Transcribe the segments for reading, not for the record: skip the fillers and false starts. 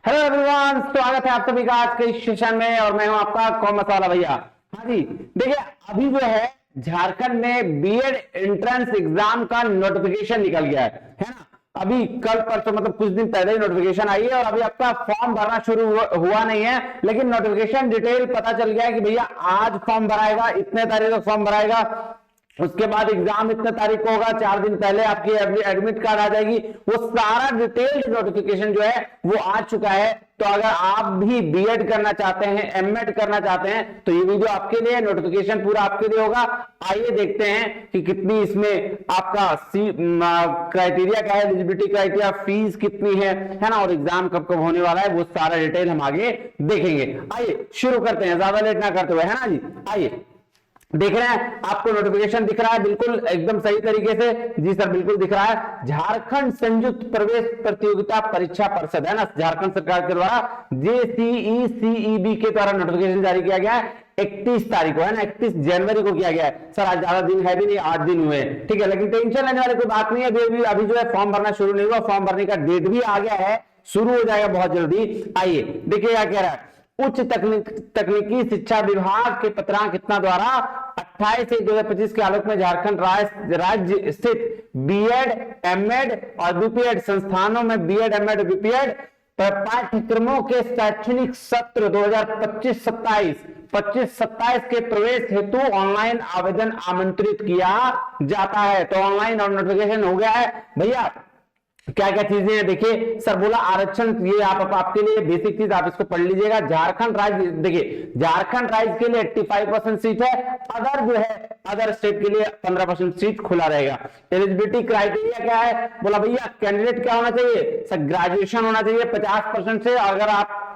Hello everyone, स्वागत है आप सभी का आज के इस सेशन में और मैं हूं आपका कॉमर्स वाला भैया। हाँ जी, देखिए अभी जो है झारखंड में बीएड एंट्रेंस एग्जाम का नोटिफिकेशन निकल गया है ना। अभी कल परसों मतलब कुछ दिन पहले ही नोटिफिकेशन आई है और अभी आपका फॉर्म भरना शुरू हुआ नहीं है, लेकिन नोटिफिकेशन डिटेल पता चल गया है कि भैया आज फॉर्म भराएगा, इतने तारीख को फॉर्म भराएगा, उसके बाद एग्जाम इतने तारीख को होगा, 4 दिन पहले आपकी एडमिट कार्ड आ जाएगी। वो सारा डिटेल्ड नोटिफिकेशन जो है वो आ चुका है। तो अगर आप भी बीएड करना चाहते हैं, एमएड करना चाहते हैं तो ये वीडियो आपके लिए, नोटिफिकेशन पूरा आपके लिए होगा। आइए देखते हैं कि कितनी इसमें आपका क्राइटेरिया क्या है, एलिजिबिलिटी क्राइटेरिया, फीस कितनी है ना, और एग्जाम कब कब होने वाला है, वो सारा डिटेल हम आगे देखेंगे। आइए शुरू करते हैं, ज्यादा लेट ना करते हुए, है ना जी। आइए देख रहे हैं, आपको नोटिफिकेशन दिख रहा है बिल्कुल एकदम सही तरीके से। जी सर, बिल्कुल दिख रहा है। झारखंड संयुक्त प्रवेश प्रतियोगिता परीक्षा परिषद है ना, झारखंड सरकार के द्वारा जेसीईसीईबी के द्वारा नोटिफिकेशन जारी किया गया है 31 तारीख को, है ना, 31 जनवरी को किया गया है। सर आज ज्यादा दिन है भी नहीं, 8 दिन हुए, ठीक है, लेकिन टेंशन लेने वाली कोई बात नहीं है। अभी जो है फॉर्म भरना शुरू नहीं हुआ, फॉर्म भरने का डेट भी आ गया है, शुरू हो जाएगा बहुत जल्दी। आइए देखिए क्या कह रहा है। उच्च तकनीकी शिक्षा विभाग के पत्रांक कितना द्वारा 28/1/2025 के आलोक में झारखंड राज्य स्थित बीएड, एमएड और बीपीएड संस्थानों में बीएड, एमएड, बीपीएड पाठ्यक्रमों के शैक्षणिक सत्र 2025-27 के प्रवेश हेतु ऑनलाइन आवेदन आमंत्रित किया जाता है। तो ऑनलाइन और नोटिफिकेशन हो गया है भैया। क्या क्या चीजें हैं देखिए। सर बोला आरक्षण, ये आपके लिए बेसिक चीज, आप इसको पढ़ लीजिएगा। झारखंड राज्य, देखिए झारखंड राज्य के लिए 85% सीट है, अदर जो है अदर स्टेट के लिए 15% सीट खुला रहेगा। एलिजिबिलिटी क्राइटेरिया क्या है, बोला भैया कैंडिडेट क्या होना चाहिए, सर ग्रेजुएशन होना चाहिए 50% से, अगर आप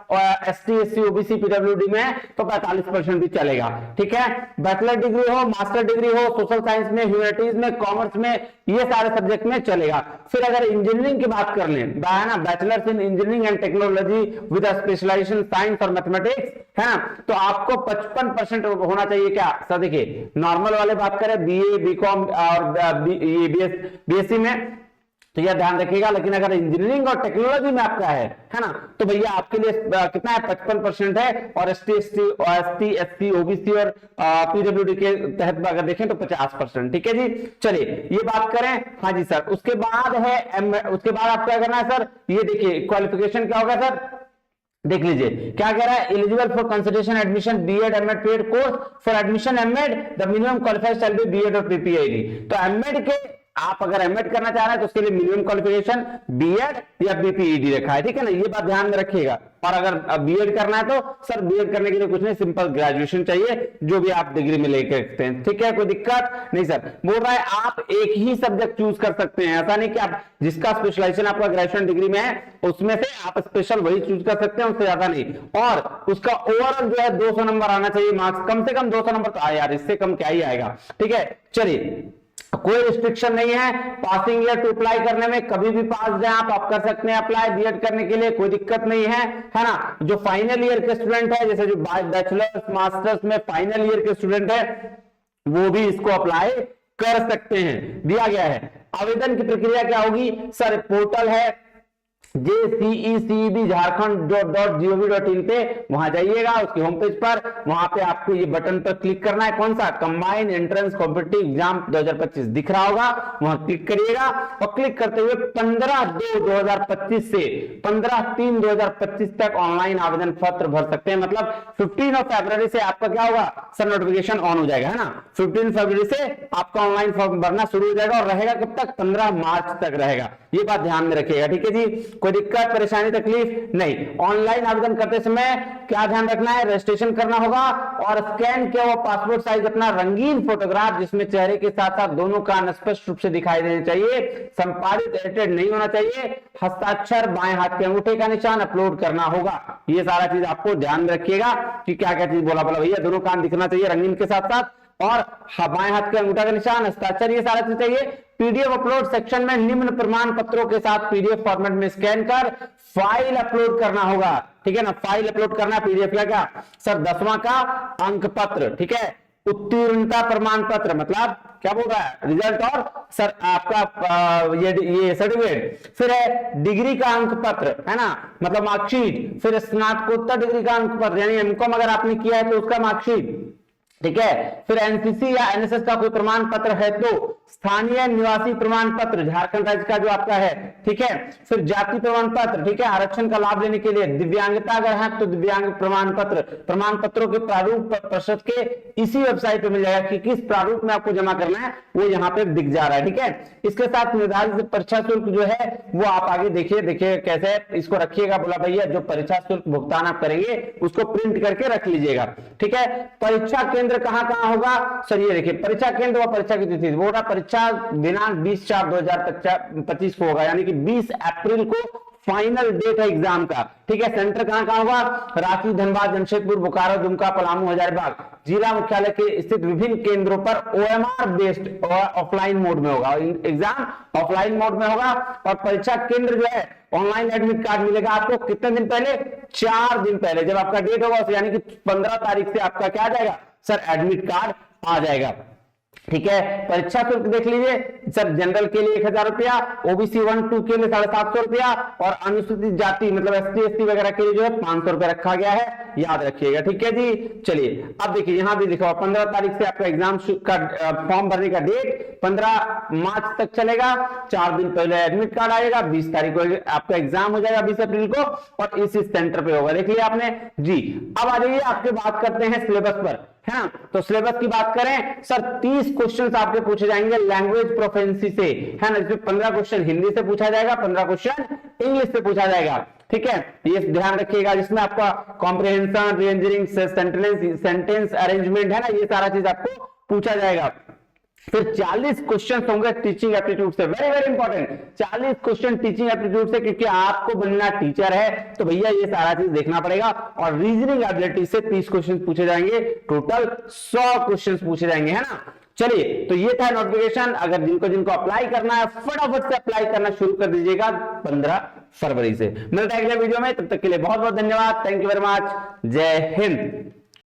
एसटी, एससी, ओबीसी, पीडब्ल्यूडी में है तो 45% भी चलेगा, ठीक है। बैचलर डिग्री हो, मास्टर डिग्री हो, सोशल साइंस में, ह्यूमैनिटीज में, कॉमर्स में, ये सारे सब्जेक्ट में चलेगा। फिर अगर इंजीनियरिंग की बात कर लें, है ना, bachelors in engineering and technology with specialization science और मैथमेटिक्स, है ना, तो आपको 55% होना चाहिए। क्या सर देखिए, नॉर्मल वाले बात करें बीए, बीकॉम और बीएससी में तो यह ध्यान रखिएगा, लेकिन अगर इंजीनियरिंग और टेक्नोलॉजी में आपका है ना, तो भैया आपके लिए कितना है, 55% है। और एसटी, एससी, ओबीसी और पीडब्ल्यूडी के तहत अगर देखें तो 50%, ठीक है जी। चलिए ये बात करें, हाँ जी सर। उसके बाद है उसके बाद आप क्या करना है सर, ये देखिए क्वालिफिकेशन क्या होगा सर, देख लीजिए क्या कह रहा है। Eligible for consideration admission BEd, MEd paid course for admission MEd, the minimum qualified shall be BEd और बीपीएडी। तो एमएड के, आप अगर एमएड करना चाह रहे हैं तो उसके लिए मिनिमम क्वालिफिकेशन बीएड या बीपीईडी रखा है, ठीक है ना, ये बात ध्यान में रखिएगा। और अगर बीएड करना है तो सर बीएड करने के लिए कुछ नहीं, सिंपल ग्रेजुएशन चाहिए, जो भी आप डिग्री में लेकर रखते हैं, ठीक है, कोई दिक्कत नहीं। सर बोल रहा है आप एक ही सब्जेक्ट चूज कर सकते हैं, ऐसा नहीं कि आप जिसका स्पेशलाइजेशन आपका ग्रेजुएशन डिग्री में है उसमें से आप स्पेशल वही चूज कर सकते हैं, उससे ज्यादा नहीं। और उसका ओवरऑल जो है 200 नंबर आना चाहिए, मार्क्स कम से कम 200 नंबर तो यार, इससे कम क्या ही आएगा, ठीक है। चलिए कोई रिस्ट्रिक्शन नहीं है पासिंग ईयर टू अप्लाई करने में, कभी भी पास जाए आप कर सकते हैं अप्लाई बीएड करने के लिए, कोई दिक्कत नहीं है ना। जो फाइनल ईयर के स्टूडेंट है, जैसे जो बैचलर्स मास्टर्स में फाइनल ईयर के स्टूडेंट है, वो भी इसको अप्लाई कर सकते हैं, दिया गया है। आवेदन की प्रक्रिया क्या होगी सर, पोर्टल है JCECEB झारखंड.gov.in पे, वहां जाइएगा, उसके होम पेज पर, वहां पे आपको ये बटन पर क्लिक करना है, कौन सा, कंबाइंड एंट्रेंस कॉम्पिटिटिव एग्जाम 2025 दिख रहा होगा, वहां क्लिक करिएगा। और क्लिक करते हुए 15/2/2025 से 15/3/2025 तक ऑनलाइन आवेदन पत्र भर सकते हैं। मतलब 15 फरवरी से आपका क्या होगा सर, नोटिफिकेशन ऑन हो जाएगा, है ना। 15 फरवरी से आपका ऑनलाइन फॉर्म भरना शुरू हो जाएगा और रहेगा कब तक, 15 मार्च तक रहेगा। ये बात ध्यान में रखिएगा, ठीक है जी। कोई दिक्कत परेशानी तकलीफ नहीं। ऑनलाइन आवेदन करते समय क्या ध्यान रखना है, रजिस्ट्रेशन करना होगा और स्कैन किया हुआ पासपोर्ट साइज अपना रंगीन फोटोग्राफ, जिसमें चेहरे के साथ साथ दोनों कान स्पष्ट रूप से दिखाई देने चाहिए, संपादित एडिटेड नहीं होना चाहिए, हस्ताक्षर, बाएं हाथ के अंगूठे का निशान अपलोड करना होगा। ये सारा चीज आपको ध्यान में रखिएगा कि क्या क्या चीज बोला भैया, दोनों कान दिखना चाहिए रंगीन के साथ साथ, और बाएं हाथ के अंगूठा का निशान, हस्ताक्षर, ये सारा चीज चाहिए। पीडीएफ अपलोड सेक्शन में निम्न प्रमाण पत्रों के साथ पीडीएफ फॉर्मेट में स्कैन कर फाइल अपलोड करना होगा, ठीक है ना। फाइल अपलोड करना, पीडीएफ का क्या सर, 10वां का अंक पत्र, ठीक है, उत्तीर्णता प्रमाण पत्र, मतलब क्या बोल रहा है, रिजल्ट और सर आपका ये सर्टिफिकेट। फिर है डिग्री का अंक पत्र, है ना, मतलब मार्कशीट। फिर स्नातकोत्तर डिग्री का अंक पत्र, यानी एमकॉम अगर आपने किया है तो उसका मार्कशीट, ठीक है। फिर एनसीसी या एनएसएस का कोई प्रमाण पत्र है तो स्थानीय निवासी प्रमाण पत्र, झारखंड राज्य का जो आपका है, ठीक है। फिर जाति प्रमाण पत्र, ठीक है, आरक्षण का लाभ लेने के लिए। दिव्यांगता अगर है तो दिव्यांग प्रमाण पत्र। प्रमाण पत्रों के प्रारूप परिषद के इसी वेबसाइट पे मिल जाएगा कि किस प्रारूप में आपको जमा करना है, वो यहाँ पे दिख जा रहा है, ठीक है। इसके साथ निर्धारित परीक्षा शुल्क जो है वो आप आगे देखिए कैसे इसको रखिएगा। बोला भैया जो परीक्षा शुल्क भुगतान आप करेंगे उसको प्रिंट करके रख लीजिएगा, ठीक है। परीक्षा केंद्र कहां कहां होगा, सर ये देखिए परीक्षा केंद्र व परीक्षा की तिथि। बोर्ड परीक्षा दिनांक 20/4/2025 को होगा, यानी कि 20 अप्रैल को फाइनल डेट है एग्जाम का, ठीक है। सेंटर कहां कहां होगा, रांची, धनबाद, जमशेदपुर, बोकारो, दुमका, पलामू, हजारीबाग। जिला मुख्यालय के स्थित विभिन्न केंद्रों पर ओएमआर बेस्ड और ऑफलाइन मोड में होगा, एग्जाम ऑफलाइन मोड में होगा। और परीक्षा केंद्र जो है, ऑनलाइन एडमिट कार्ड मिलेगा आपको कितने दिन पहले, 4 दिन पहले, जब आपका डेट होगा यानी कि 15 तारीख से आपका क्या आ जाएगा सर, एडमिट कार्ड आ जाएगा, ठीक है। परीक्षा शुल्क देख लीजिए सर, जनरल के लिए 1000 रुपया, ओबीसी 1-2 के लिए 750 रुपया, और अनुसूचित जाति मतलब एसटी वगैरह के लिए जो है 500 रुपया रखा गया है, याद रखिएगा, ठीक है जी। चलिए अब देखिए यहां भी लिखा हुआ 15 तारीख से आपका एग्जाम का फॉर्म भरने का डेट 15 मार्च तक चलेगा। 4 दिन पहले एडमिट कार्ड आएगा, 20 तारीख को आपका एग्जाम हो जाएगा, 20 अप्रैल को, और इसी सेंटर पे होगा। देख लिया आपने जी। अब आ जाइए आपके बात करते हैं सिलेबस पर, है ना। तो सिलेबस की बात करें सर, 30 क्वेश्चन आपके पूछे जाएंगे लैंग्वेज प्रोफिशिएंसी से, है ना। इसमें 15 क्वेश्चन हिंदी से पूछा जाएगा, 15 क्वेश्चन इंग्लिश से पूछा जाएगा, ठीक है। ये ध्यान रखिएगा, जिसमें आपका कॉम्प्रिहेंशन, रीइंजीनियरिंग, सेंटेंस अरेंजमेंट, है ना, ये सारा चीज आपको पूछा जाएगा। फिर 40 क्वेश्चन होंगे टीचिंग एप्टीट्यूड से, very very important, 40 question teaching aptitude से, क्योंकि आपको बनना टीचर है तो भैया ये सारा चीज देखना पड़ेगा। और रीजनिंग एबिलिटी से 30 क्वेश्चन पूछे जाएंगे, टोटल 100 क्वेश्न पूछे जाएंगे, है ना। चलिए तो ये था नोटिफिकेशन। अगर जिनको अप्लाई करना है फटाफट से अप्लाई करना शुरू कर दीजिएगा 15 फरवरी से। मिलते हैं अगले वीडियो में, तब तक के लिए बहुत बहुत धन्यवाद, थैंक यू वेरी मच, जय हिंद।